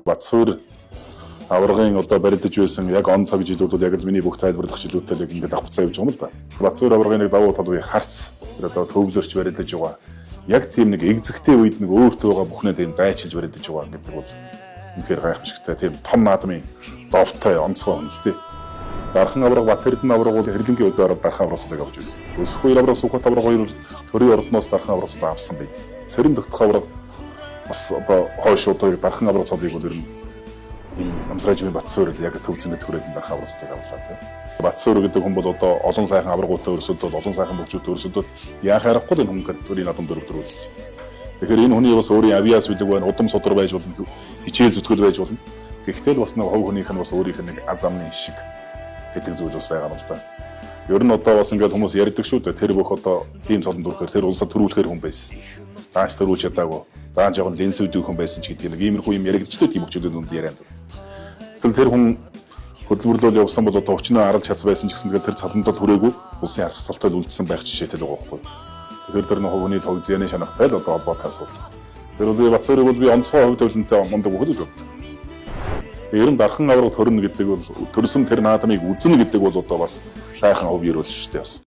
Батцуур аваргын одоо баригдаж байсан яг он цаг жилүүдүүд яг л миний бүх тайлбарлах жилүүдтэй яг ингээд давхцаа явж байгаа юм л да. Батцуур аваргын нэг давуу талыг харц одоо төвлөрч баригдаж байгаа. Яг тийм нэг экзэгтэй үед нэг өөртөө байгаа бүхнээ тийм дайчилж баригдаж байгаа гэдэг бол үнэхээр гайхамшигтай. Тийм том наадмын довтой онцгой хүн л дээ. Дархан авраг Батэрдэн авраг бол хэрлэнгийн өдөр дархан аврагсыг авч байсан. Өсөх хоёр авраг Сүхбат авраг хоёр төрийн ордноос дархан аврагсыг авсан байд. Цэрэн догтох авраг бас одоо хойш удаа дархан авраг цолыг бол ер нь Амсрайжмын Батцуур л яг төвцөнгөл төрөлн дархан аврагсыг авлаа тийм. Батцуур гэдэг хүн бол одоо олон сайхан аврагуудтай өрсөлдөд олон сайхан бөхчүүд өрсөлдөд яах аргагүй энэ хүн төрийн надам дөрөвдрүүл. Тэгэхээр энэ хүний бас өөрийн авиас билэг байна, удам судар байж болно, хичээл зүтгэл байж болно. Гэхдээ л бас нэг хов хүнийх нь бас өөрийнх нь нэг аз амны шиг гэдэг зүйл бас байгаа юм л да. Ер нь одоо бас ингээд хүмүүс ярьдаг шүү дээ. Тэр бүх одоо тийм цолон дүрхээр тэр улсад төрүүлэхээр хүн байсан. Дааш төрүүлж чадаагүй. Даан жоохон линсүүд хүн байсан ч гэдэг нэг иймэрхүү юм яригдчихлээ тийм хүчтэй дүнд ярианд. Гэтэл тэр хүн хөдөлмөрлөл явсан бол одоо өчнөө аралж чадсан байсан ч гэсэн тэр цалантад хүрээгүй улсын харьцагцалтай үлдсэн байх жишээтэй л байгаа байхгүй. Тэгэхээр тэр нэг хувийн хог зэний шанахтай л одоо холбоотой асуудал. Тэр бол Батцуурыг бол би онцгой хувь төлөнтэй мундаг өгөх гэж боддог. Ер нь дархан авраг төрнө гэдэг бол төрсөн тэр наадмыг үзнэ гэдэг бол одоо бас сайхан хувь ерөөл шүү дээ бас.